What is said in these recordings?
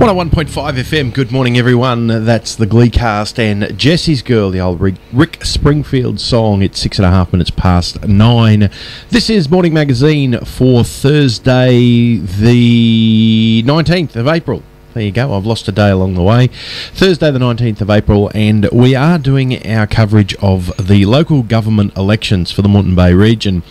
101.5 FM, good morning everyone. That's the Gleecast and Jesse's Girl, the old Rick Springfield song. It's 6.5 minutes past 9. This is Morning Magazine for Thursday the 19th of April. There you go, I've lost a day along the way. Thursday the 19th of April, and we are doing our coverage of the local government elections for the Moreton Bay region.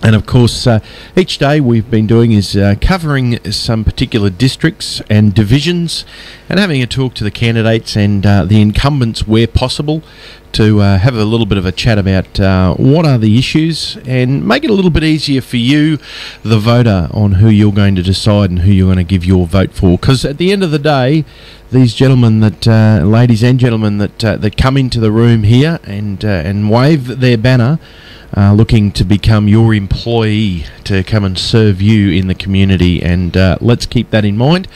And of course, each day we've been doing is covering some particular districts and divisions and having a talk to the candidates and the incumbents where possible to have a little bit of a chat about what are the issues and make it a little bit easier for you, the voter, on who you're going to decide and who you're going to give your vote for. Because at the end of the day, these gentlemen that, ladies and gentlemen that come into the room here and wave their banner, looking to become your employee to come and serve you in the community, and let's keep that in mind.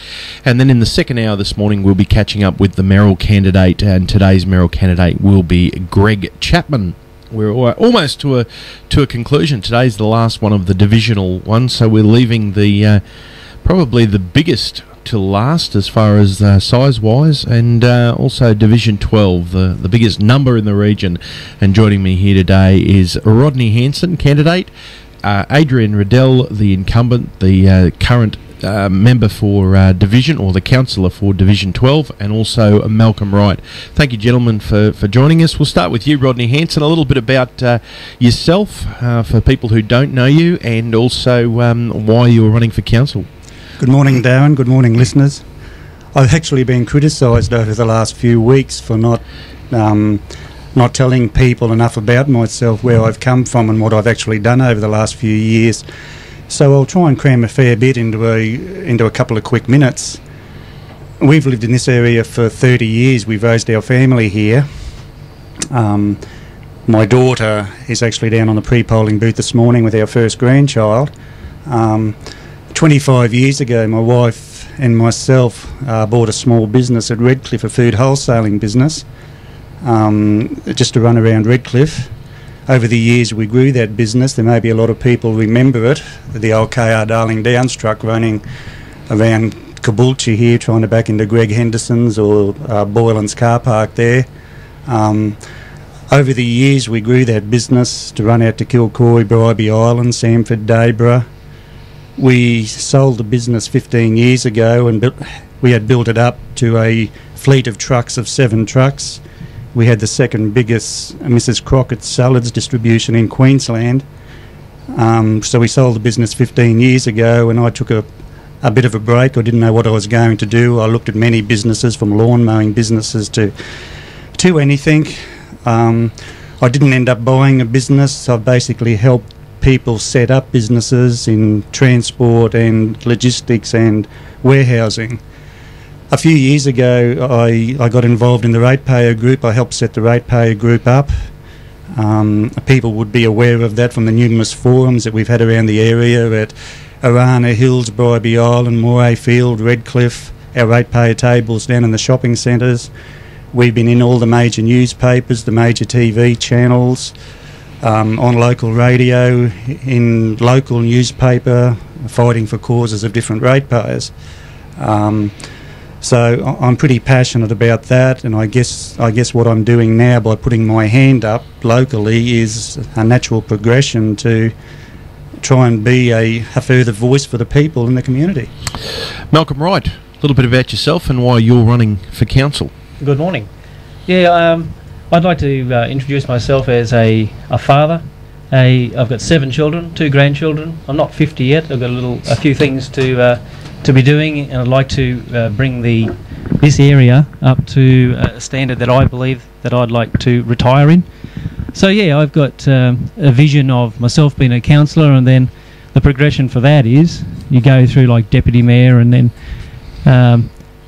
And then in the second hour this morning we'll be catching up with the mayoral candidate, and today's mayoral candidate will be Greg Chapman. We're almost to a conclusion. Today's the last one of the divisional ones, so we're leaving the probably the biggest to last as far as size-wise, and also Division 12, the biggest number in the region. And joining me here today is Rodney Hansen, candidate, Adrian Raedel, the incumbent, the current member for Division, or the councillor for Division 12, and also Malcom Wright. Thank you, gentlemen, for joining us. We'll start with you, Rodney Hansen, a little bit about yourself for people who don't know you, and also why you're running for council. Good morning, Darren. Good morning, listeners. I've actually been criticised over the last few weeks for not telling people enough about myself, where I've come from and what I've actually done over the last few years. So I'll try and cram a fair bit into a couple of quick minutes. We've lived in this area for 30 years. We've raised our family here. My daughter is actually down on the pre-polling booth this morning with our first grandchild. 25 years ago, my wife and myself bought a small business at Redcliffe, a food wholesaling business, just to run around Redcliffe. Over the years we grew that business. There may be a lot of people remember it, the old KR Darling Downs truck running around Caboolture here, trying to back into Greg Henderson's or Boylan's car park there. Over the years we grew that business to run out to Kilcoy, Bribie Island, Samford, Dayborough. We sold the business 15 years ago, and we had built it up to a fleet of trucks of 7 trucks. We had the second biggest Mrs. Crockett's salads distribution in Queensland. So we sold the business 15 years ago, and I took a bit of a break. I didn't know what I was going to do. I looked at many businesses, from lawn mowing businesses to anything. I didn't end up buying a business. I basically helped people set up businesses in transport and logistics and warehousing. A few years ago I got involved in the Ratepayer Group. I helped set the Ratepayer Group up. People would be aware of that from the numerous forums that we've had around the area at Arana Hills, Bribie Island, Moray Field, Redcliffe, our Ratepayer tables down in the shopping centres. We've been in all the major newspapers, the major TV channels, on local radio, in local newspaper, fighting for causes of different ratepayers. So I'm pretty passionate about that, and I guess what I'm doing now by putting my hand up locally is a natural progression to try and be a further voice for the people in the community. Malcom Wright, a little bit about yourself and why you're running for council. Good morning. Yeah, I'd like to introduce myself as a father. I've got 7 children, 2 grandchildren. I'm not 50 yet. I've got a few things to be doing, and I'd like to bring this area up to a standard that I believe that I'd like to retire in. So yeah, I've got a vision of myself being a councillor, and then the progression for that is you go through like deputy mayor, and then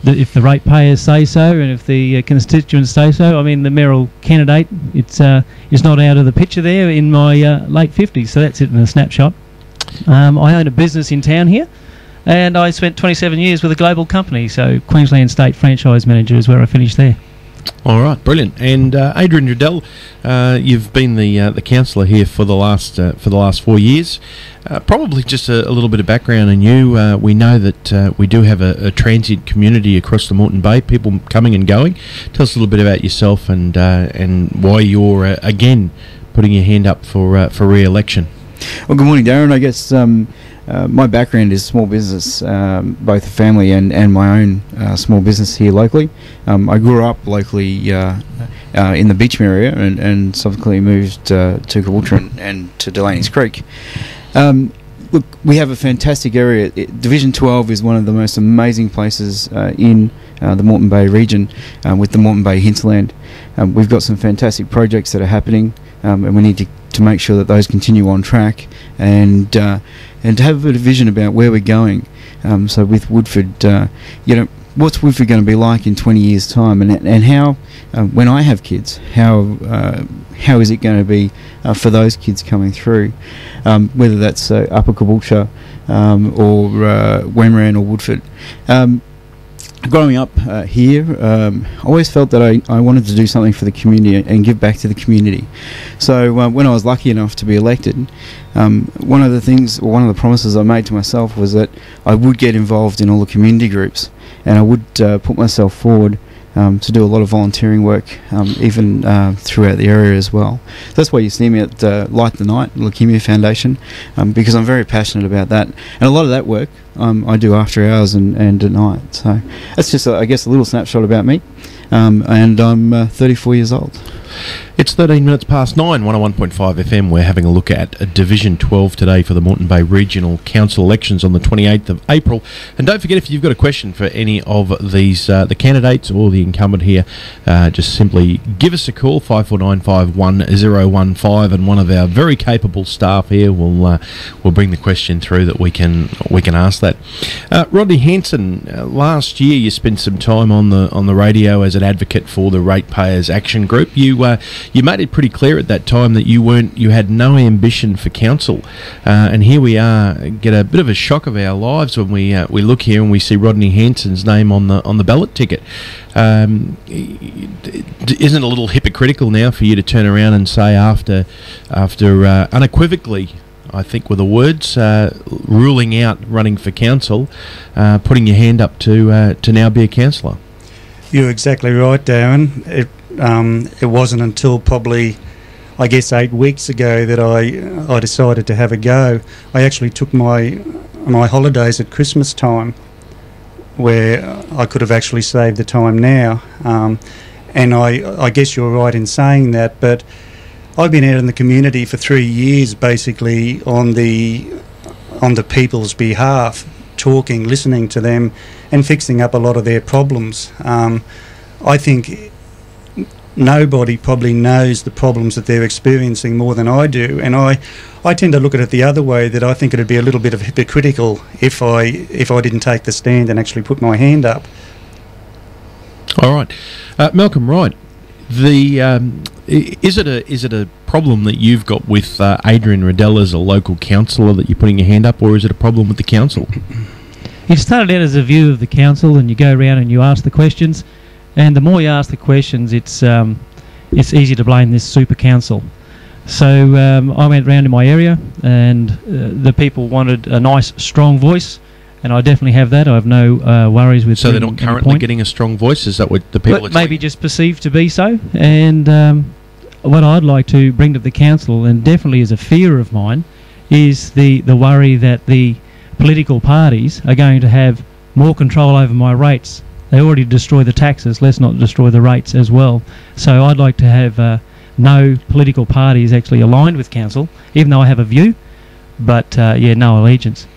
if the ratepayers say so, and if the constituents say so. I mean, the mayoral candidate, it's not out of the picture there in my late 50s, so that's it in a snapshot. I own a business in town here, and I spent 27 years with a global company, so Queensland State Franchise Manager is where I finished there. All right, brilliant. And Adrian Raedel, you've been the councillor here for the last 4 years. Probably just a little bit of background on you. We know that we do have a transient community across the Moreton Bay, people coming and going. Tell us a little bit about yourself and why you're again putting your hand up for re-election. Well, good morning, Darren. I guess my background is small business, both family and my own small business here locally. I grew up locally in the Beecham area and subsequently moved to Caboolture and to Delaney's Creek. Look, we have a fantastic area. Division 12 is one of the most amazing places in the Moreton Bay region with the Moreton Bay hinterland. We've got some fantastic projects that are happening, and we need to make sure that those continue on track and to have a bit of vision about where we're going. So with Woodford, what's Woodford going to be like in 20 years' time, and how, when I have kids, how is it going to be for those kids coming through, whether that's Upper Caboolture or Wemran or Woodford. Growing up here, I always felt that I wanted to do something for the community and give back to the community. So when I was lucky enough to be elected, one of the promises I made to myself was that I would get involved in all the community groups, and I would put myself forward to do a lot of volunteering work, even throughout the area as well. So that's why you see me at Light the Night, Leukemia Foundation, because I'm very passionate about that. And a lot of that work I do after hours and at night. So that's just, I guess, a little snapshot about me. And I'm 34 years old. It's 13 minutes past 9, 101.5 FM. We're having a look at Division 12 today for the Moreton Bay Regional Council elections on the 28th of April. And don't forget, if you've got a question for any of these, the candidates or the incumbent here, just simply give us a call, 54951015, and one of our very capable staff here will bring the question through that we can ask that. Rodney Hansen, last year you spent some time on the radio as an advocate for the Ratepayers Action Group. You made it pretty clear at that time that you had no ambition for council, and here we are, get a bit of a shock of our lives when we look here and we see Rodney Hansen's name on the ballot ticket. Isn't it a little hypocritical now for you to turn around and say after unequivocally, I think were the words, ruling out running for council, putting your hand up to now be a councillor? You're exactly right, Darren. It wasn't until probably, I guess, 8 weeks ago that I decided to have a go. I actually took my holidays at Christmas time, where I could have actually saved the time now. And I guess you're right in saying that, but I've been out in the community for 3 years, basically on the people's behalf, talking, listening to them, and fixing up a lot of their problems. I think nobody probably knows the problems that they're experiencing more than I do, and I tend to look at it the other way, that I think it'd be a little bit of hypocritical if I didn't take the stand and actually put my hand up. All right, Malcom Wright, is it a problem that you've got with Adrian Raedel as a local councillor that you're putting your hand up, or is it a problem with the council? It started out as a view of the council, and you go around and you ask the questions, and the more you ask the questions, it's easy to blame this super council. So I went round in my area, and the people wanted a nice, strong voice, and I definitely have that. I have no worries with. So they're not currently getting a strong voice. Is that what the people are maybe just perceived to be so? And what I'd like to bring to the council, and definitely is a fear of mine, is the worry that the political parties are going to have more control over my rates. They already destroy the taxes, let's not destroy the rates as well. So I'd like to have no political parties actually aligned with council, even though I have a view, but no allegiance.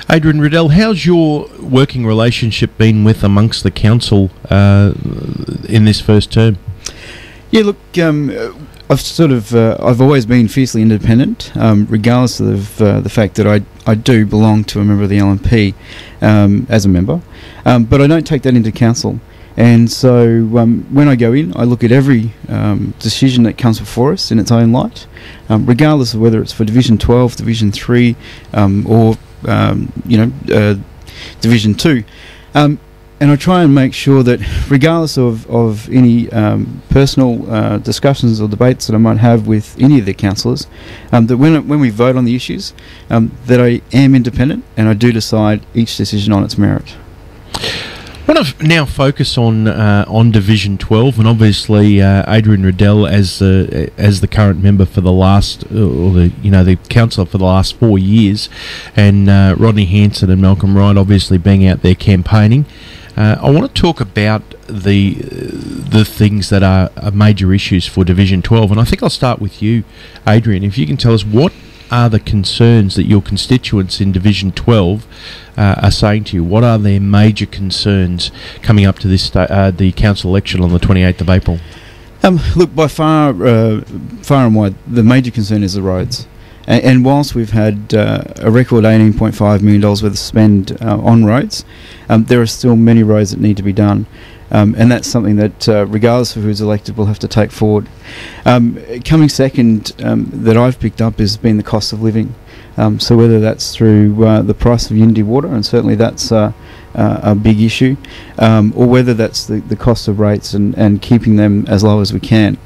Adrian Raedel, how's your working relationship been with amongst the council in this first term? Yeah, look, I've always been fiercely independent, regardless of the fact that I do belong to a member of the LNP as a member, but I don't take that into council. And so when I go in, I look at every decision that comes before us in its own light, regardless of whether it's for Division 12, Division 3, or Division 2. and I try and make sure that, regardless of any personal discussions or debates that I might have with any of the councillors, that when we vote on the issues, that I am independent and I do decide each decision on its merit. I want to now focus on Division 12, and obviously Adrian Raedel as the current member for the last, or the councillor for the last 4 years, and Rodney Hansen and Malcom Wright obviously being out there campaigning. I want to talk about the things that are major issues for Division 12, and I think I'll start with you, Adrian. If you can tell us what are the concerns that your constituents in Division 12 are saying to you. What are their major concerns coming up to this the council election on the 28th of April? Look, by far and wide, the major concern is the roads. And whilst we've had a record $18.5 million worth of spend on roads, there are still many roads that need to be done. And that's something that, regardless of who's elected, we'll have to take forward. Coming second, that I've picked up has been the cost of living. So whether that's through the price of Unity Water, and certainly that's a big issue, or whether that's the cost of rates and keeping them as low as we can,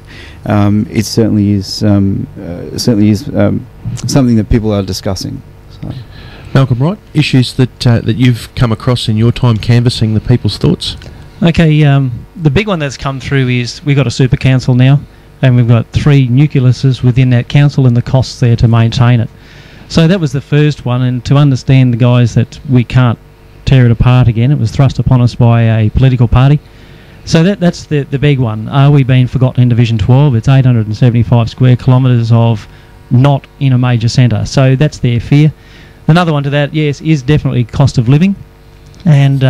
it certainly is something that people are discussing. So. Malcom Wright, issues that you've come across in your time canvassing the people's thoughts? Okay, the big one that's come through is we've got a super council now, and we've got 3 nucleuses within that council and the costs there to maintain it. So that was the first one, and to understand the guys that we can't tear it apart again, it was thrust upon us by a political party. So that's the big one. Are we being forgotten in Division 12? It's 875 square kilometres of not in a major centre. So that's their fear. Another one to that, yes, is definitely cost of living, and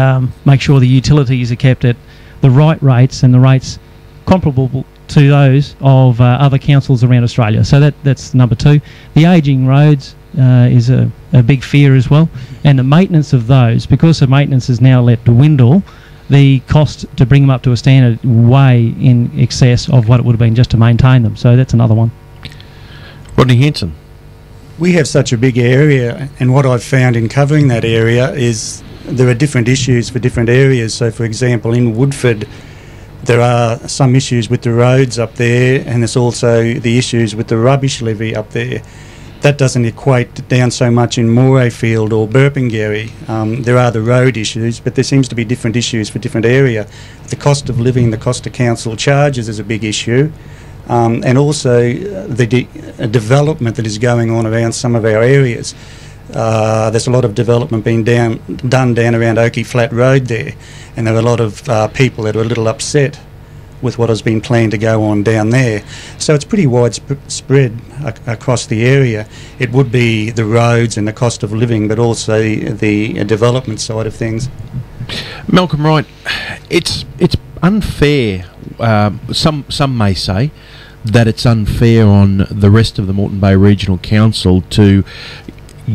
make sure the utilities are kept at the right rates and the rates comparable to those of other councils around Australia. So that's number 2. The ageing roads is a big fear as well, and the maintenance of those, because the maintenance is now let dwindle, the cost to bring them up to a standard way in excess of what it would have been just to maintain them. So that's another one. Rodney Hansen. We have such a big area, and what I've found in covering that area is there are different issues for different areas. So, for example, in Woodford, there are some issues with the roads up there, and there's also the issues with the rubbish levy up there. That doesn't equate down so much in Morayfield or Burpengary. There are the road issues, but there seems to be different issues for different area. The cost of living, the cost of council charges is a big issue, and also the development that is going on around some of our areas. There's a lot of development being done down around Oakey Flat Road there, and there are a lot of people that are a little upset with what has been planned to go on down there. So it's pretty widespread across the area. It would be the roads and the cost of living, but also the development side of things. Malcom Wright, it's unfair. Some may say that it's unfair on the rest of the Moreton Bay Regional Council to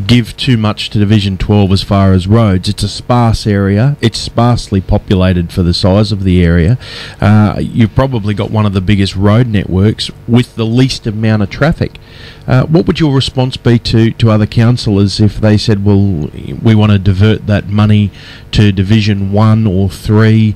give too much to Division 12 as far as roads. It's a sparse area. It's sparsely populated for the size of the area. You've probably got one of the biggest road networks with the least amount of traffic. What would your response be to other councillors if they said, well, we want to divert that money to Division 1 or 3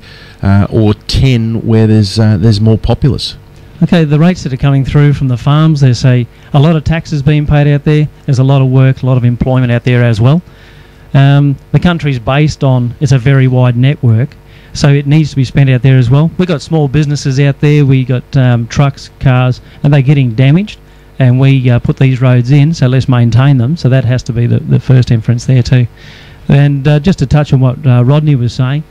or 10 where there's more populace? Okay, the rates that are coming through from the farms, there's a lot of taxes being paid out there. There's a lot of work, a lot of employment out there as well. The country's based on, it's a very wide network, so it needs to be spent out there as well. We've got small businesses out there, we got trucks, cars, and they're getting damaged, and we put these roads in, so let's maintain them. So that has to be the first inference there too. And just to touch on what Rodney was saying,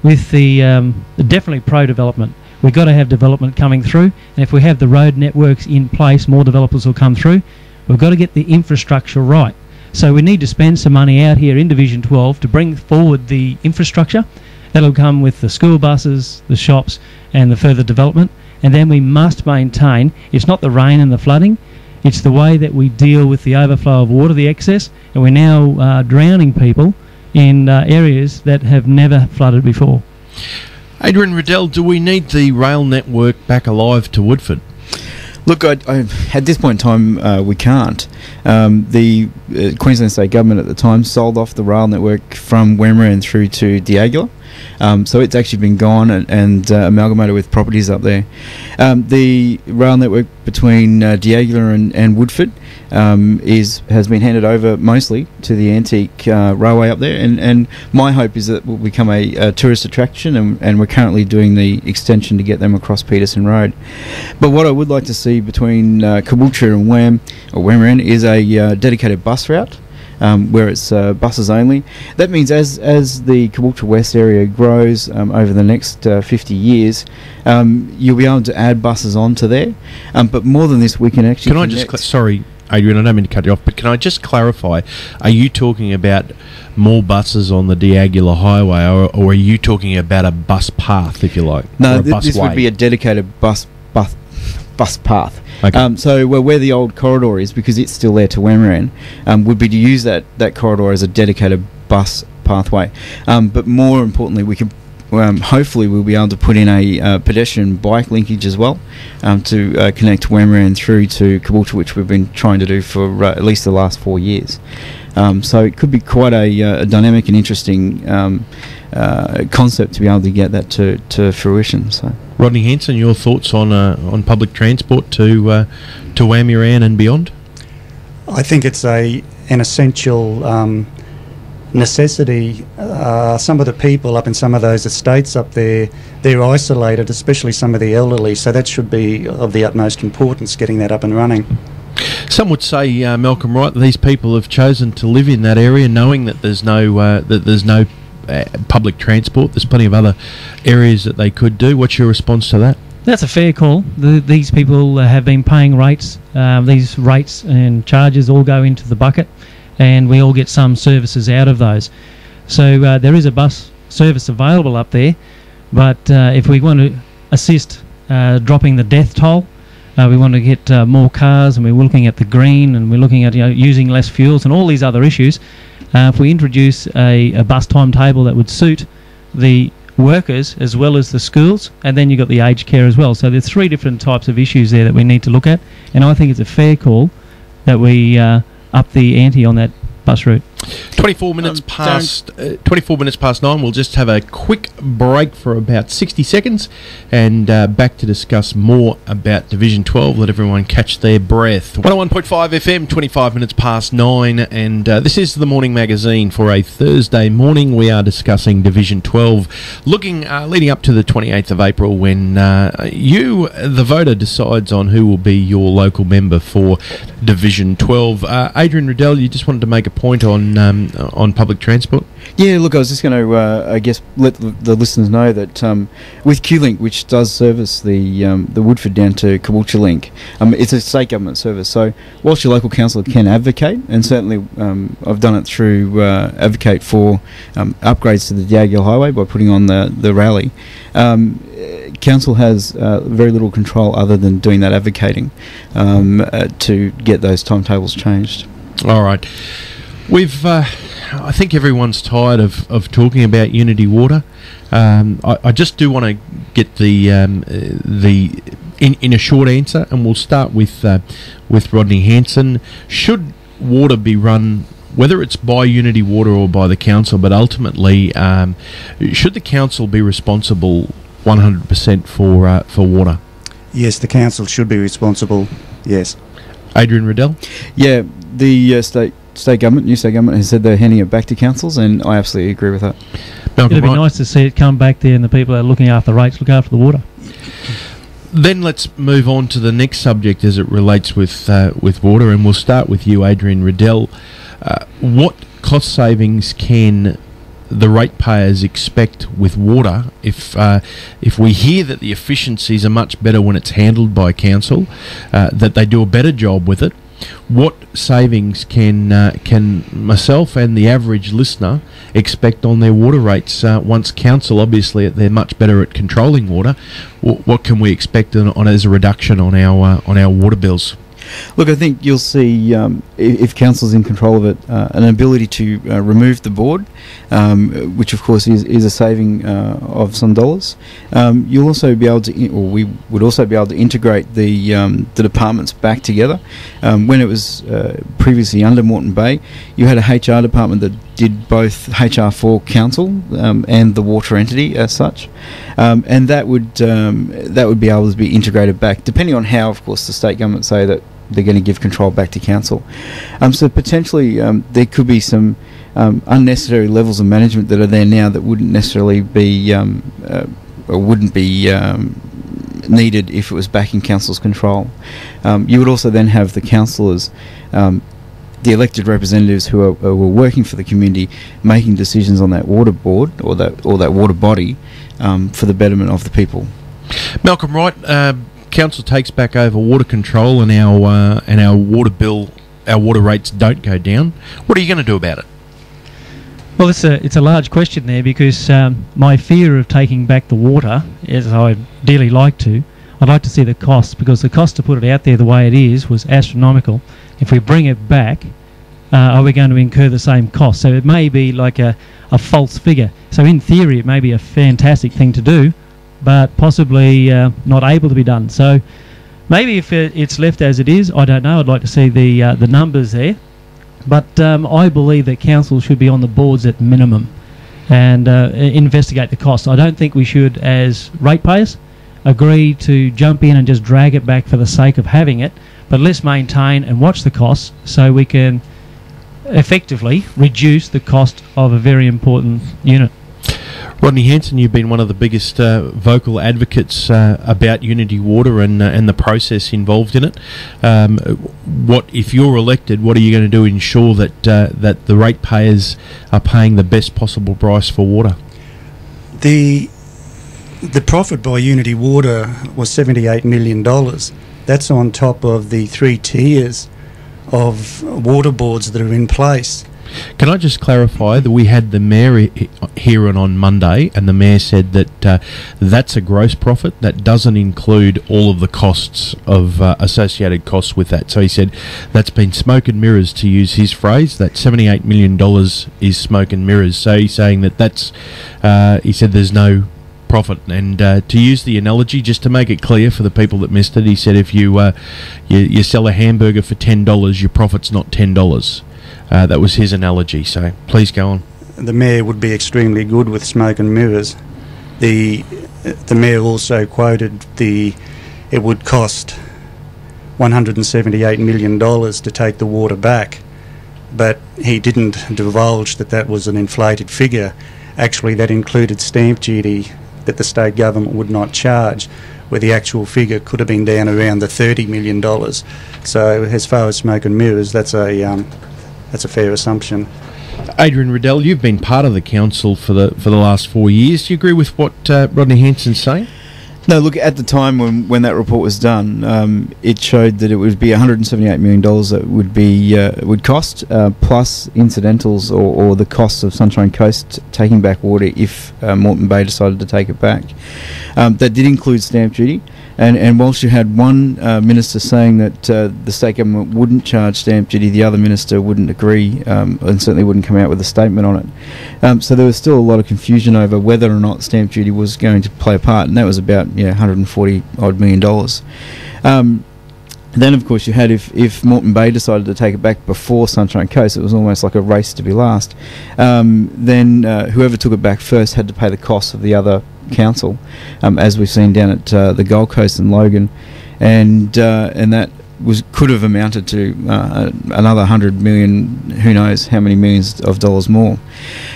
with the definitely pro-development. We've got to have development coming through, and if we have the road networks in place, more developers will come through. We've got to get the infrastructure right. So we need to spend some money out here in Division 12 to bring forward the infrastructure. That'll come with the school buses, the shops, and the further development. And then we must maintain, it's not the rain and the flooding, it's the way that we deal with the overflow of water, the excess, and we're now drowning people in areas that have never flooded before. Adrian Raedel, do we need the rail network back alive to Woodford? Look, at this point in time, we can't. The Queensland State Government at the time sold off the rail network from Wimmera through to Diagula. So it's actually been gone and amalgamated with properties up there. The rail network between D'Aguilar and Woodford has been handed over mostly to the Antique Railway up there, and my hope is that it will become a tourist attraction, and we're currently doing the extension to get them across Peterson Road. But what I would like to see between Caboolture and Wamran is a dedicated bus route, where it's buses only. That means as the Caboolture West area grows over the next 50 years, you'll be able to add buses onto there. But more than this, we can actually... Sorry, Adrian, I don't mean to cut you off, but can I just clarify, are you talking about more buses on the D'Aguilar Highway, or are you talking about a bus path, if you like? No, this would be a dedicated bus path. Okay. So where the old corridor is, because it's still there to Wamran, would be to use that corridor as a dedicated bus pathway. But more importantly, we could hopefully we'll be able to put in a pedestrian bike linkage as well, to connect Wamran through to Caboolture, which we've been trying to do for at least the last 4 years. So it could be quite a dynamic and interesting concept to be able to get that to fruition. So, Rodney Hansen, your thoughts on public transport to Wamran and beyond? I think it's an essential necessity. Some of the people up in some of those estates up there, they're isolated, especially some of the elderly, so that should be of the utmost importance, getting that up and running. Some would say, Malcom Wright, that these people have chosen to live in that area knowing that there's no public transport. There's plenty of other areas that they could do. What's your response to that? That's a fair call. These people have been paying rates. These rates and charges all go into the bucket, and we all get some services out of those. So there is a bus service available up there, but if we want to assist dropping the death toll, we want to get more cars, and we're looking at the green, and we're looking at using less fuels and all these other issues. If we introduce a bus timetable that would suit the workers as well as the schools, and then you've got the aged care as well. So there's 3 different types of issues there that we need to look at, and I think it's a fair call that we up the ante on that bus route. 24 minutes past 9. We'll just have a quick break for about 60 seconds and back to discuss more about Division 12. Let everyone catch their breath. 101.5 FM, 25 minutes past 9, and this is the Morning Magazine for a Thursday morning. We are discussing Division 12, looking leading up to the 28th of April, when you, the voter, decides on who will be your local member for Division 12. Adrian Raedel, you just wanted to make a point on public transport? Yeah, look, I was just going to, I guess, let the listeners know that with Q-Link, which does service the Woodford down to Caboolture link, it's a state government service. So whilst your local councillor can advocate, and certainly I've done it through advocate for upgrades to the D'Aguilar Highway by putting on the rally, council has very little control other than doing that advocating to get those timetables changed. All right. I think everyone's tired of talking about Unity Water. I just do want to get in a short answer, and we'll start with Rodney Hansen. Should water be run, whether it's by Unity Water or by the council, but ultimately, should the council be responsible 100% for water? Yes, the council should be responsible. Yes. Adrian Raedel? Yeah, the state government, new state government, has said they're handing it back to councils, and I absolutely agree with that. It'd be nice to see it come back there, and the people that are looking after the rates look after the water. Then let's move on to the next subject as it relates with water, and we'll start with you, Adrian Raedel. What cost savings can the ratepayers expect with water if we hear that the efficiencies are much better when it's handled by council, that they do a better job with it? What savings can myself and the average listener expect on their water rates once council, obviously they're much better at controlling water? What can we expect on as a reduction on our water bills? Look, I think you'll see, if council's in control of it, an ability to remove the board, which of course is a saving of some dollars. You'll also be able to, or we would also be able to integrate the departments back together. When it was previously under Moreton Bay, you had a HR department that did both HR for council and the water entity as such, and that would be able to be integrated back, depending on how, of course, the state government say that they're going to give control back to council. So potentially there could be some unnecessary levels of management that are there now that wouldn't necessarily be or wouldn't be needed if it was back in council's control. You would also then have the councillors, the elected representatives who are working for the community, making decisions on that water board or that water body for the betterment of the people. Malcom Wright, council takes back over water control, and our water bill, our water rates don't go down. What are you going to do about it? Well, it's a large question there, because my fear of taking back the water, as I'd dearly like to, I'd like to see the cost, because the cost to put it out there the way it is was astronomical. If we bring it back, are we going to incur the same cost? So it may be like a false figure. So in theory it may be a fantastic thing to do, but possibly not able to be done. So maybe if it's left as it is, I don't know. I'd like to see the numbers there. But I believe that council should be on the boards at minimum and investigate the cost. I don't think we should, as ratepayers, agree to jump in and just drag it back for the sake of having it, but let's maintain and watch the costs so we can effectively reduce the cost of a very important unit. Rodney Hansen, you've been one of the biggest vocal advocates about Unity Water and the process involved in it. What if you're elected? What are you going to do to ensure that that the ratepayers are paying the best possible price for water? The profit by Unity Water was $78 million. That's on top of the 3 tiers of water boards that are in place. Can I just clarify that we had the mayor here on Monday, and the mayor said that that's a gross profit. That doesn't include all of the costs of associated costs with that. So he said that's been smoke and mirrors, to use his phrase. That $78 million is smoke and mirrors. So he's saying that that's, he said there's no profit. And to use the analogy, just to make it clear for the people that missed it, he said if you sell a hamburger for $10, your profit's not $10. That was his analogy, so please go on. The mayor would be extremely good with smoke and mirrors. The mayor also quoted it would cost $178 million to take the water back, but he didn't divulge that was an inflated figure. Actually, that included stamp duty that the state government would not charge, where the actual figure could have been down around the $30 million. So as far as smoke and mirrors, that's a fair assumption. Adrian Raedel, you've been part of the council for the last 4 years. Do you agree with what Rodney Hansen's saying? No, look, at the time when that report was done, it showed that it would be $178 million that would cost, plus incidentals or the costs of Sunshine Coast taking back water if Moreton Bay decided to take it back. That did include stamp duty. And whilst you had one minister saying that the state government wouldn't charge stamp duty, the other minister wouldn't agree and certainly wouldn't come out with a statement on it. So there was still a lot of confusion over whether or not stamp duty was going to play a part, and that was about $140 odd million. Then, of course, you had if Moreton Bay decided to take it back before Sunshine Coast, it was almost like a race to be last. Then whoever took it back first had to pay the cost of the other council, as we've seen down at the Gold Coast and Logan, and that could have amounted to another 100 million, who knows how many millions of dollars more.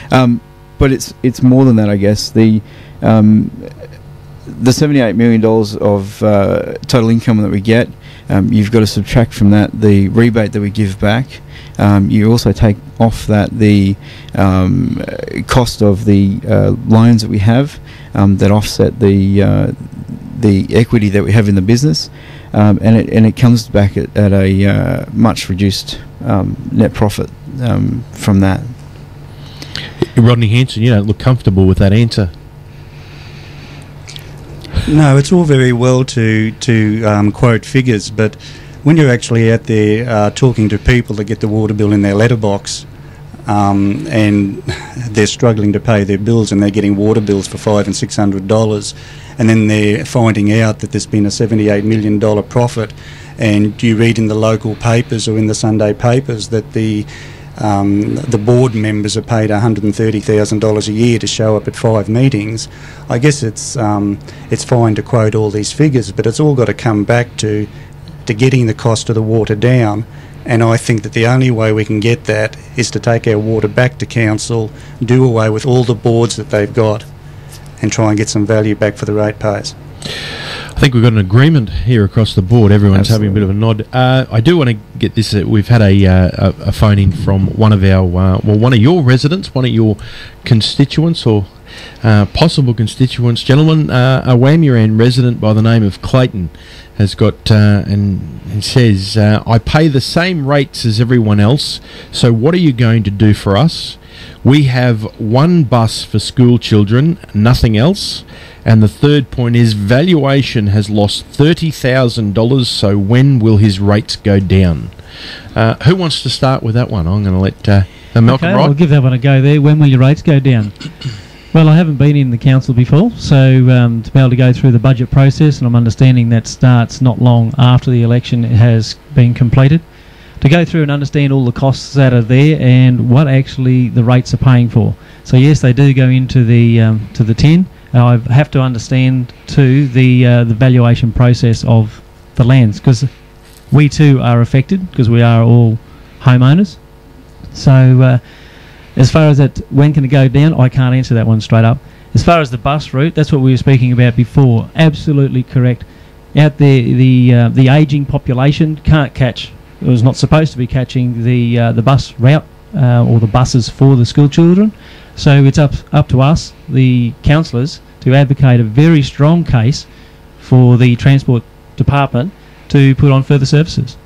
But it's more than that, I guess. The $78 million of total income that we get, you've got to subtract from that the rebate that we give back. You also take off that the cost of the loans that we have that offset the equity that we have in the business, and it comes back at a much reduced net profit from that. Rodney Hansen, you don't look comfortable with that answer. No, it's all very well to quote figures, but when you're actually out there talking to people that get the water bill in their letterbox, and they're struggling to pay their bills, and they're getting water bills for $500 and $600, and then they're finding out that there's been a $78 million profit, and you read in the local papers or in the Sunday papers that the board members are paid $130,000 a year to show up at 5 meetings. I guess it's fine to quote all these figures, but it's all got to come back to getting the cost of the water down. And I think that the only way we can get that is to take our water back to council, do away with all the boards that they've got, and try and get some value back for the ratepayers. I think we've got an agreement here across the board. Everyone's having a bit of a nod. I do want to get this. We've had a phone in from one of our, one of your residents, one of your constituents or possible constituents. Gentlemen, a Wamuran resident by the name of Clayton has got, and he says, I pay the same rates as everyone else, so what are you going to do for us? We have one bus for school children, nothing else. And the third point is valuation has lost $30,000, so when will his rates go down? Who wants to start with that one? I'm going to let Malcolm Wright. I'll give that one a go there. When will your rates go down? Well, I haven't been in the council before, so to be able to go through the budget process, and I'm understanding that starts not long after the election has been completed, to go through and understand all the costs that are there and what actually the rates are paying for. So yes, they do go into the tin. I have to understand too the valuation process of the lands, because we too are affected, because we are all homeowners. So as far as that, when can it go down, I can't answer that one straight up. As far as the bus route, that's what we were speaking about before. Absolutely correct. Out there, the ageing population can't catch. It was not supposed to be catching the bus route or the buses for the school children. So it's up to us, the councillors, to advocate a very strong case for the Transport Department to put on further services.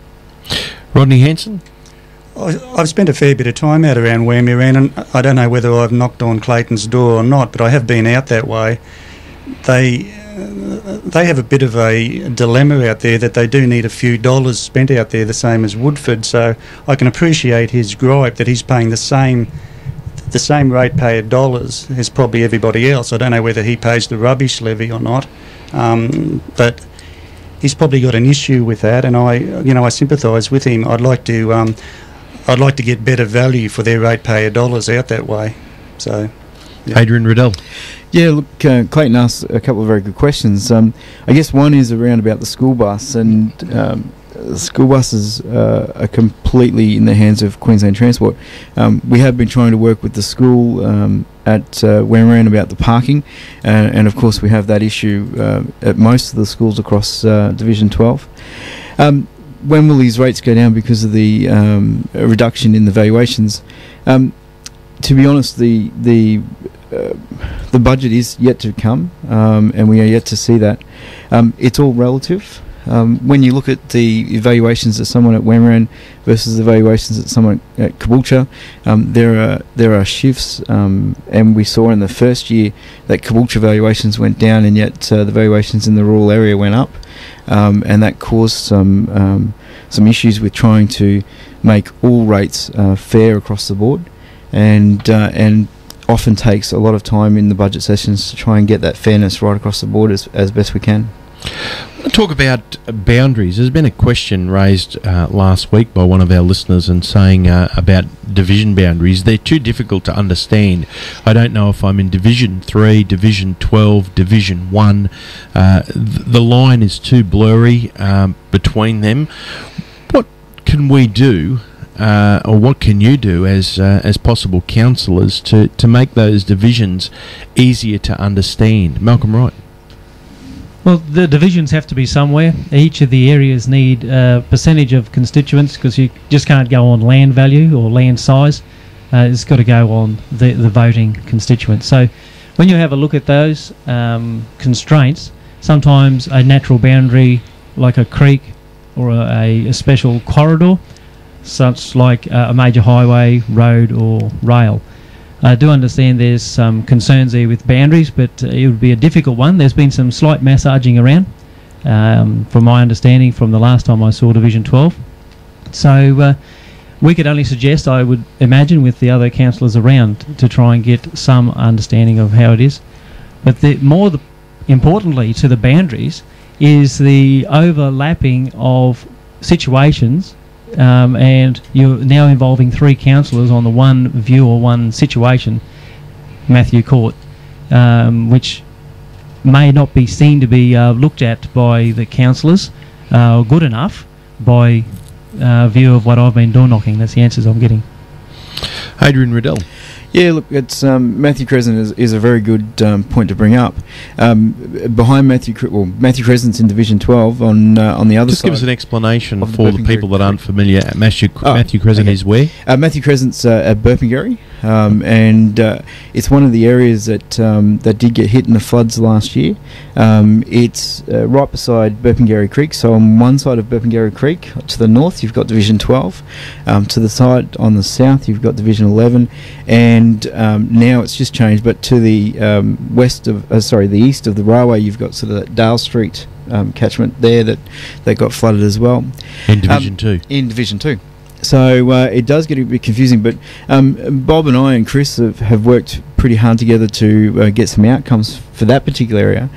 Rodney Hansen? I've spent a fair bit of time out around Wamuran, and I don't know whether I've knocked on Clayton's door or not, but I have been out that way. They have a bit of a dilemma out there that they do need a few dollars spent out there, the same as Woodford, so I can appreciate his gripe that he's paying the same ratepayer dollars as probably everybody else. I don't know whether he pays the rubbish levy or not, but he's probably got an issue with that, and I sympathise with him. I'd like to get better value for their ratepayer dollars out that way. So, yeah. Adrian Raedel. Yeah, look, Clayton asked a couple of very good questions. I guess one is around about the school bus, and school buses are completely in the hands of Queensland Transport. We have been trying to work with the school at Wamuran about the parking, and of course we have that issue at most of the schools across Division 12. When will these rates go down because of the reduction in the valuations? To be honest, the budget is yet to come, and we are yet to see that. It's all relative. When you look at the evaluations of someone at Wamuran versus the valuations at someone at Caboolture, there are shifts, and we saw in the first year that Caboolture valuations went down, and yet the valuations in the rural area went up, and that caused some issues with trying to make all rates fair across the board, and often takes a lot of time in the budget sessions to try and get that fairness right across the board as best we can. I want to talk about boundaries. There's been a question raised last week by one of our listeners and saying about division boundaries. They're too difficult to understand. I don't know if I'm in Division 3, Division 12, Division 1. The line is too blurry between them. What can we do, or what can you do as possible councillors to make those divisions easier to understand? Malcolm Wright. Well, the divisions have to be somewhere. Each of the areas need a percentage of constituents, because you just can't go on land value or land size. It's got to go on the voting constituents. So when you have a look at those constraints, sometimes a natural boundary like a creek or a special corridor, such like a major highway, road or rail. I do understand there's some concerns there with boundaries, but it would be a difficult one. There's been some slight massaging around, from my understanding from the last time I saw Division 12. So we could only suggest, I would imagine, with the other councillors around, to try and get some understanding of how it is. But importantly to the boundaries is the overlapping of situations, and you're now involving 3 councillors on the one view or one situation, Matthew Court, which may not be seen to be looked at by the councillors good enough by view of what I've been door knocking. That's the answers I'm getting. Adrian Raedel. Yeah, look, it's Matthew Crescent is a very good point to bring up. Behind Matthew Crescent's in Division 12 on the other Just side. give us an explanation of for the people that aren't familiar. Matthew Crescent is where? Matthew Crescent's at Burpengary, and it's one of the areas that did get hit in the floods last year. It's right beside Burpengary Creek, so on one side of Burpengary Creek to the north you've got Division 12, to the side on the south you've got Division 11, and now it's just changed, but to the the east of the railway you've got sort of that Dale Street catchment there that got flooded as well. In Division 2. In Division 2. So it does get a bit confusing, but Bob and I and Chris have worked pretty hard together to get some outcomes for that particular area.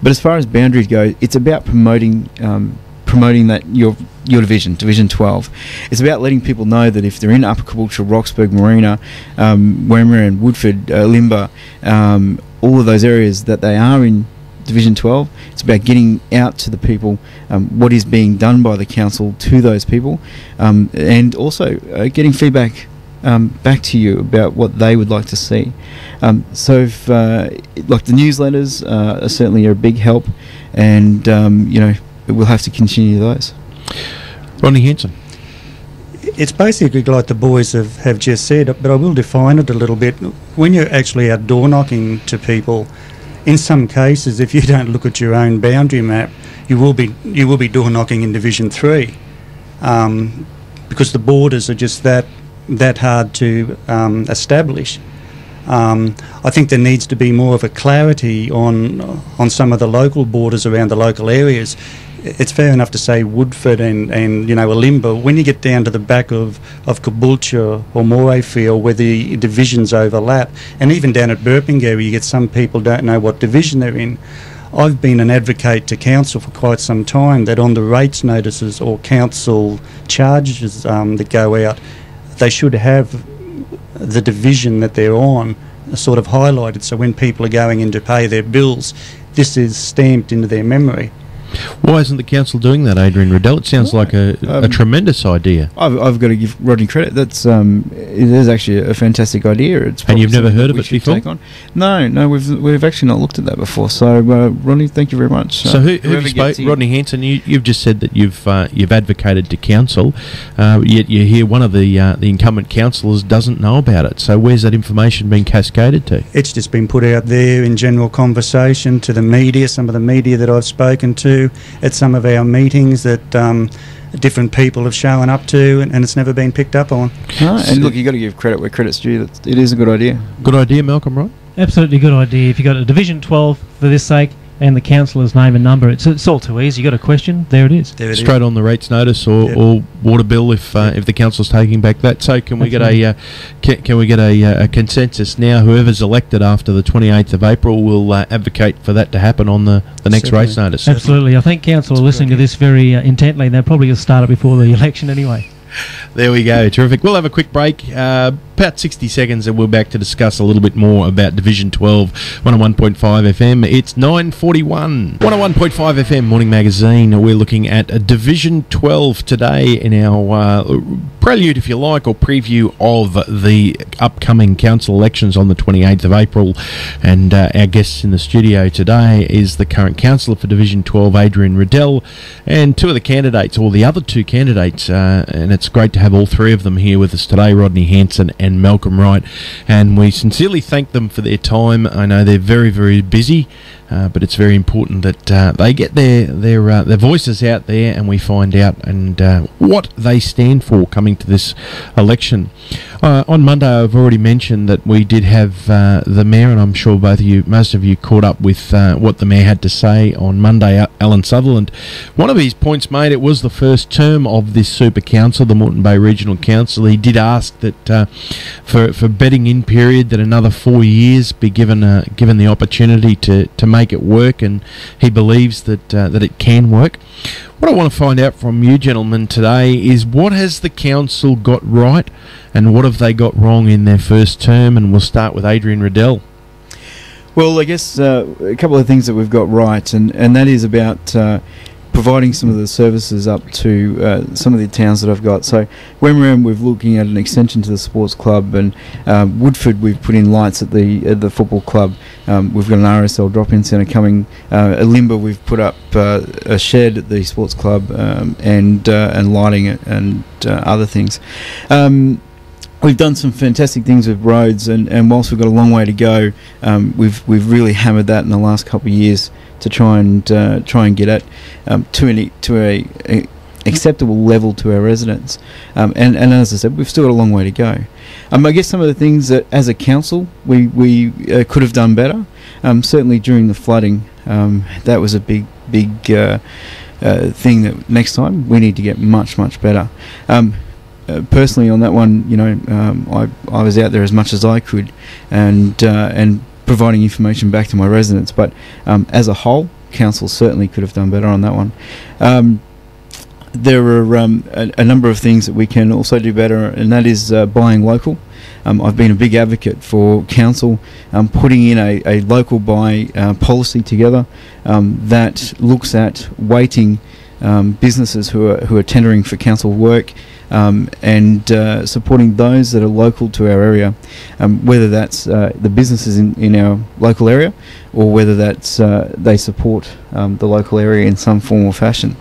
But as far as boundaries go, it's about promoting that your Division 12. It's about letting people know that if they're in Upper Caboolture, Roxburgh, Marina, Wimmera, Woodford, Limber, all of those areas, that they are in Division 12. It's about getting out to the people what is being done by the council to those people, and also getting feedback back to you about what they would like to see. So if, like the newsletters are certainly a big help, and we'll have to continue those. Rodney Hansen. It's basically like the boys have just said, but I will define it a little bit. When you're actually out door knocking to people, in some cases, if you don't look at your own boundary map, you will be door knocking in Division 3, because the borders are just that hard to establish. I think there needs to be more of a clarity on some of the local borders around the local areas. It's fair enough to say Woodford and a Limber. When you get down to the back of Caboolture or Morayfield, where the divisions overlap, and even down at Burpengary, you get some people don't know what division they're in. I've been an advocate to council for quite some time that on the rates notices or council charges that go out, they should have the division that they're on sort of highlighted, so when people are going in to pay their bills, this is stamped into their memory. Why isn't the council doing that, Adrian Raedel? It sounds like a tremendous idea. I've got to give Rodney credit. It is actually a fantastic idea. And you've never heard of it before? No, we've actually not looked at that before. So, Rodney, thank you very much. So, who you spoke? Rodney Hansen, you've just said that you've advocated to council, yet you hear one of the incumbent councillors doesn't know about it. So, where's that information being cascaded to? It's just been put out there in general conversation to the media, some of the media that I've spoken to, at some of our meetings that different people have shown up to, and it's never been picked up on. No, and look, you've got to give credit where credit's due. It is a good idea. Good idea, Malcom, right? Absolutely good idea. If you've got a Division 12 for this sake, and the councillor's name and number, it's all too easy. You got a question, there it is. Straight on the rates notice or water bill if the council's taking back that. So can we get a consensus now? Whoever's elected after the 28th of April will advocate for that to happen on the next rates notice. Absolutely. I think council are listening to this very intently. They're probably going to start it before the election anyway. There we go. Terrific. We'll have a quick break, about 60 seconds, and we're back to discuss a little bit more about Division 12, 101.5 FM. It's 9:41. 101.5 FM Morning Magazine. We're looking at Division 12 today in our prelude, if you like, or preview of the upcoming council elections on the 28th of April. And our guests in the studio today is the current councillor for Division 12, Adrian Raedel, and two of the candidates, or the other two candidates, and it's great to have all three of them here with us today, Rodney Hansen and Malcom Wright, and we sincerely thank them for their time. I know they're very, very busy, but it's very important that they get their voices out there, and we find out and what they stand for coming to this election. On Monday, I've already mentioned that we did have the Mayor, and I'm sure most of you caught up with what the Mayor had to say on Monday, Alan Sutherland. One of his points made, it was the first term of this Super Council, the Moreton Bay Regional Council. He did ask that for betting in period that another 4 years be given the opportunity to make it work, and he believes that it can work. What I want to find out from you gentlemen today is, what has the council got right and what have they got wrong in their first term? And we'll start with Adrian Raedel. Well, I guess a couple of things that we've got right, and that is about providing some of the services up to some of the towns that I've got. So Wimmera, we're looking at an extension to the sports club, and Woodford, we've put in lights at the football club. We've got an RSL drop-in centre coming. At Limber, we've put up a shed at the sports club, and lighting it and other things. We've done some fantastic things with roads, and whilst we've got a long way to go, we've really hammered that in the last couple of years to try and get it to a acceptable level to our residents. And as I said, we've still got a long way to go. I guess some of the things that as a council we could have done better. Certainly during the flooding, that was a big thing that next time we need to get much better. Personally, on that one, I was out there as much as I could, and providing information back to my residents. But as a whole, council certainly could have done better on that one. There are a number of things that we can also do better, and that is buying local. I've been a big advocate for council putting in a local buy policy together that looks at weighting businesses who are tendering for council work, and supporting those that are local to our area, whether that's the businesses in our local area, or whether that's they support the local area in some form or fashion.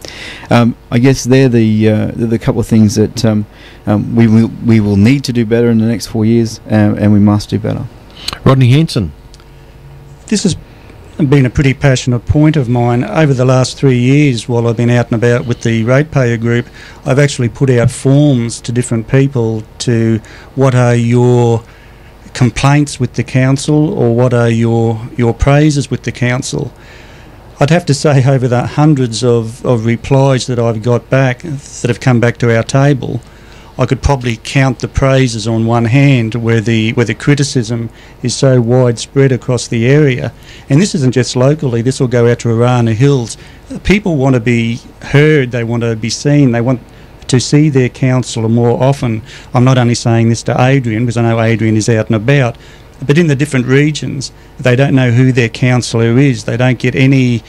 I guess they're the couple of things that we will need to do better in the next 4 years, and we must do better. Rodney Hansen. This has been a pretty passionate point of mine. Over the last 3 years, while I've been out and about with the ratepayer group, I've actually put out forms to different people to what are your complaints with the council, or what are your praises with the council. I'd have to say, over the hundreds of replies that I've got back that have come back to our table, I could probably count the praises on one hand, where the criticism is so widespread across the area. And this isn't just locally, this will go out to Arana Hills. People want to be heard, they want to be seen, they want to see their councillor more often. I'm not only saying this to Adrian, because I know Adrian is out and about, but in the different regions, they don't know who their councillor is. They don't get any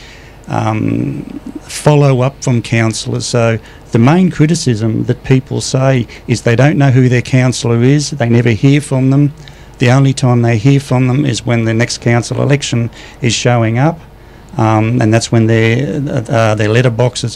follow-up from councillors. So the main criticism that people say is they don't know who their councillor is, they never hear from them. The only time they hear from them is when the next council election is showing up, and that's when their letterboxes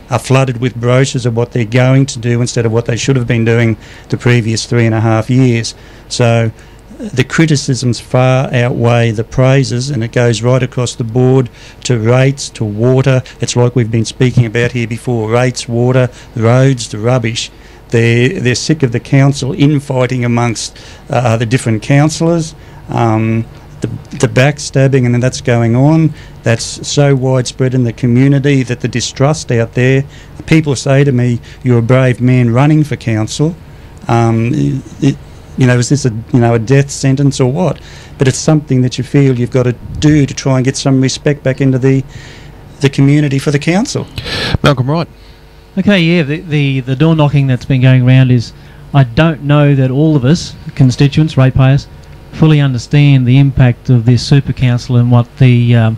are flooded with brochures of what they're going to do instead of what they should have been doing the previous 3.5 years. So the criticisms far outweigh the praises, and it goes right across the board to rates, to water. It's like we've been speaking about here before: rates, water, roads, the rubbish. They're sick of the council infighting amongst the different councillors, the backstabbing, and that's going on. That's so widespread in the community that the distrust out there. People say to me, "You're a brave man running for council." Is this a death sentence or what? But it's something that you feel you've got to do to try and get some respect back into the community for the council. Malcom Wright. Okay, yeah, the door knocking that's been going around is, I don't know that all of us, constituents, ratepayers, fully understand the impact of this super council and what the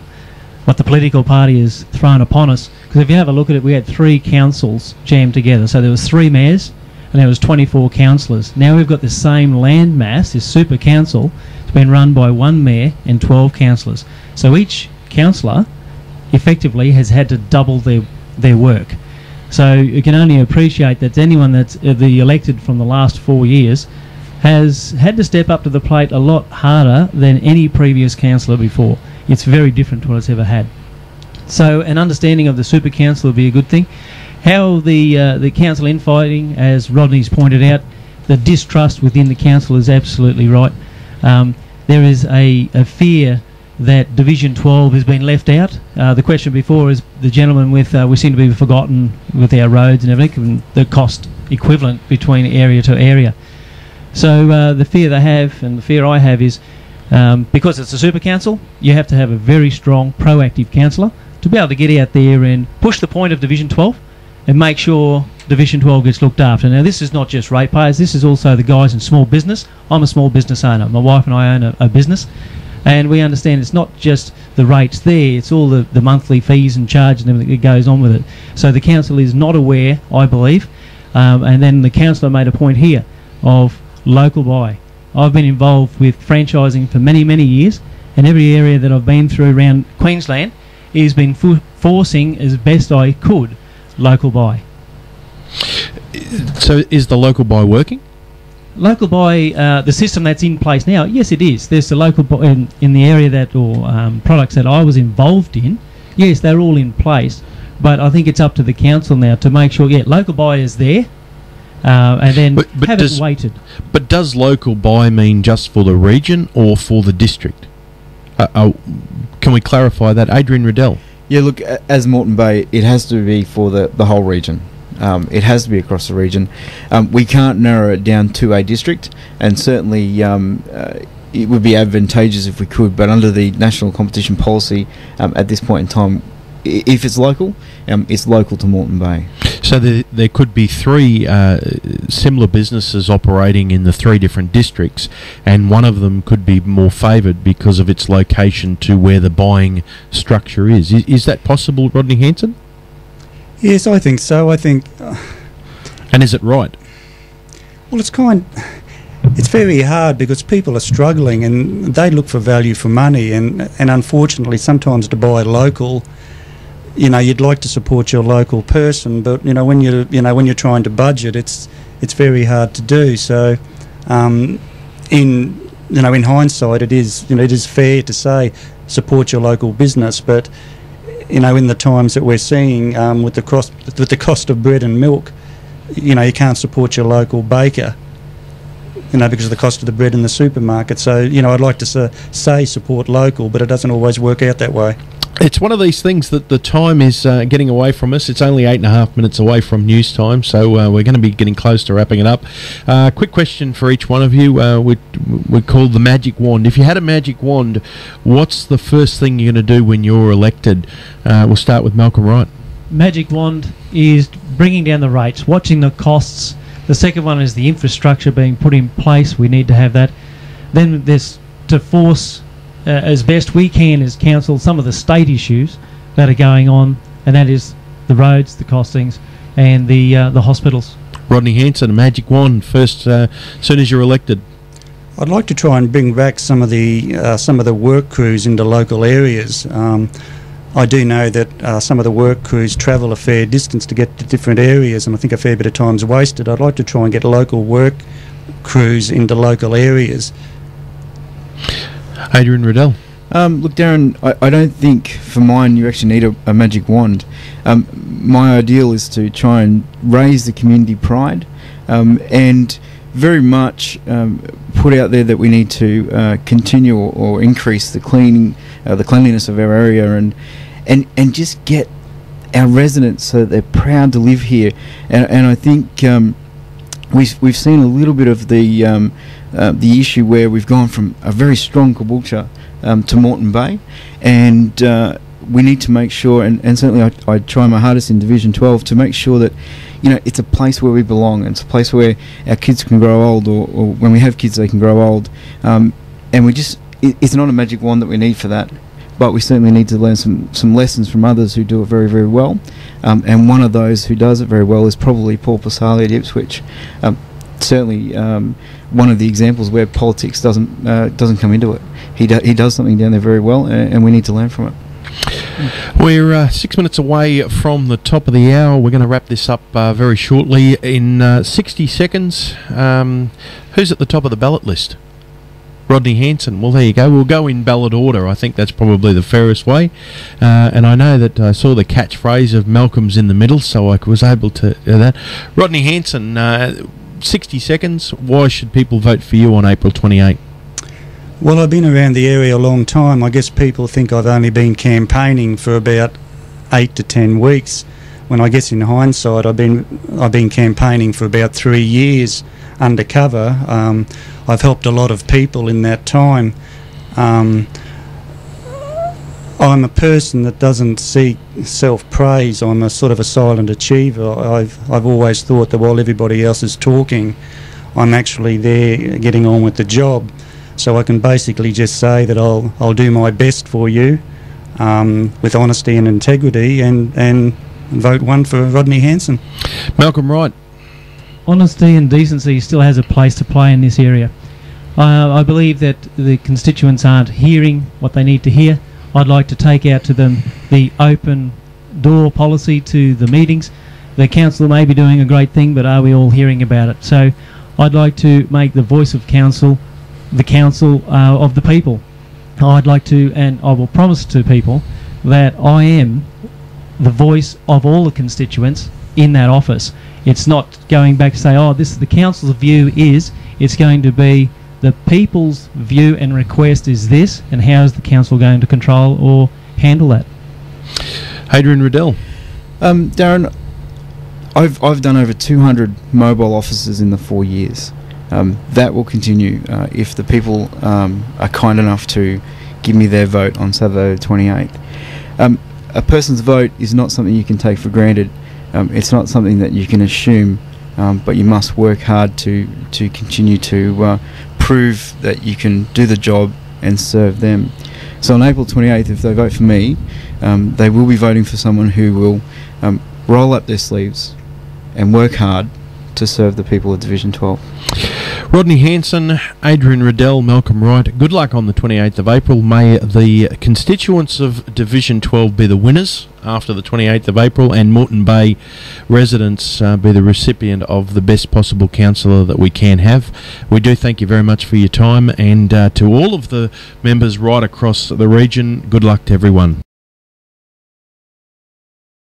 political party has thrown upon us. Because if you have a look at it, we had 3 councils jammed together. So there was 3 mayors, and there was 24 councillors. Now we've got the same land mass, this super council. It's been run by 1 mayor and 12 councillors. So each councillor effectively has had to double their work. So you can only appreciate that anyone that's the elected from the last 4 years has had to step up to the plate a lot harder than any previous councillor before. It's very different to what it's ever had. So an understanding of the super council would be a good thing. How the council infighting, as Rodney's pointed out, the distrust within the council is absolutely right. There is a fear that Division 12 has been left out. The question before is the gentleman with we seem to be forgotten with our roads and everything, the cost equivalent between area to area. So the fear they have, and the fear I have, is because it's a super council, you have to have a very strong, proactive councillor to be able to get out there and push the point of Division 12 and make sure Division 12 gets looked after. Now, this is not just ratepayers, this is also the guys in small business. I'm a small business owner. My wife and I own a business, and we understand it's not just the rates there, it's all the monthly fees and charges and everything that goes on with it. So the council is not aware, I believe, and then the councillor made a point here of local buy. I've been involved with franchising for many, many years, and every area that I've been through around Queensland has been forcing as best I could local buy. So is the local buy working? Local buy, the system that's in place now, yes it is. There's the local buy in the area that, or products that I was involved in, yes they're all in place, but I think it's up to the council now to make sure, yeah, local buy is there, and then but have it weighted. But does local buy mean just for the region or for the district? Can we clarify that? Adrian Raedel. Yeah, look, as Moreton Bay, it has to be for the whole region. It has to be across the region. We can't narrow it down to a district, and certainly it would be advantageous if we could, but under the national competition policy at this point in time, if it's local to Moreton Bay. So there could be three similar businesses operating in the three different districts, and one of them could be more favoured because of its location to where the buying structure is. Is that possible, Rodney Hansen? Yes, I think so. I think... and is it right? Well, it's very hard because people are struggling and they look for value for money, and unfortunately sometimes to buy local, you'd like to support your local person, but when you're trying to budget, it's very hard to do. So in hindsight, it is fair to say support your local business, but in the times that we're seeing with the cost of bread and milk, you can't support your local baker, because of the cost of the bread in the supermarket. So I'd like to say support local, but it doesn't always work out that way. It's one of these things that the time is getting away from us. It's only 8.5 minutes away from news time, so we're going to be getting close to wrapping it up. Quick question for each one of you. We call the magic wand. If you had a magic wand, what's the first thing you're going to do when you're elected? We'll start with Malcom Wright. Magic wand is bringing down the rates, watching the costs. The second one is the infrastructure being put in place. We need to have that. Then there's to force... as best we can as council, some of the state issues that are going on, and that is the roads, the costings, and the hospitals. Rodney Hansen, a magic wand first, soon as you're elected. I'd like to try and bring back some of the work crews into local areas. I do know that some of the work crews travel a fair distance to get to different areas, and I think a fair bit of time's wasted. I'd like to try and get local work crews into local areas. Adrian Raedel. Look, Darren, I don't think for mine you actually need a magic wand. My ideal is to try and raise the community pride and very much put out there that we need to continue or increase the cleanliness of our area and just get our residents so that they're proud to live here. And I think we've seen a little bit of the issue where we've gone from a very strong Caboolture to Moreton Bay, and we need to make sure, and certainly I try my hardest in Division 12 to make sure that it's a place where we belong, and it's a place where our kids can grow old, or when we have kids they can grow old, and it's not a magic wand that we need for that, but we certainly need to learn some lessons from others who do it very, very well, and one of those who does it very well is probably Paul Pasali at Ipswich. Certainly one of the examples where politics doesn't come into it. He does something down there very well, and we need to learn from it. We're 6 minutes away from the top of the hour. We're going to wrap this up very shortly. In 60 seconds, who's at the top of the ballot list? Rodney Hansen. Well, there you go. We'll go in ballot order. I think that's probably the fairest way. And I know that I saw the catchphrase of Malcolm's in the middle, so I was able to do that. Rodney Hansen, 60 seconds. Why should people vote for you on April 28? Well, I've been around the area a long time. I guess people think I've only been campaigning for about 8 to 10 weeks, when I guess in hindsight I've been campaigning for about 3 years undercover. I've helped a lot of people in that time. I'm a person that doesn't seek self-praise. I'm a sort of a silent achiever. I've always thought that while everybody else is talking, I'm actually there getting on with the job. So I can basically just say that I'll do my best for you with honesty and integrity, and vote one for Rodney Hansen. Malcom Wright. Honesty and decency still has a place to play in this area. I believe that the constituents aren't hearing what they need to hear. I'd like to take out to them the open door policy to the meetings. The council may be doing a great thing, but are we all hearing about it? So I'd like to make the voice of council the council of the people. I'd like to, and I will promise to people, that I am the voice of all the constituents in that office. It's not going back to say, oh, this is the council's view is, it's going to be the people's view and request is this, and how is the council going to control or handle that? Adrian Raedel. Darren, I've done over 200 mobile offices in the 4 years. That will continue if the people are kind enough to give me their vote on Saturday the 28th. A person's vote is not something you can take for granted. It's not something that you can assume, but you must work hard to continue to prove that you can do the job and serve them. So on April 28th, if they vote for me, they will be voting for someone who will roll up their sleeves and work hard to serve the people of Division 12. Rodney Hansen, Adrian Raedel, Malcom Wright, good luck on the 28th of April. May the constituents of Division 12 be the winners after the 28th of April, and Moreton Bay residents be the recipient of the best possible councillor that we can have. We do thank you very much for your time, and to all of the members right across the region, good luck to everyone.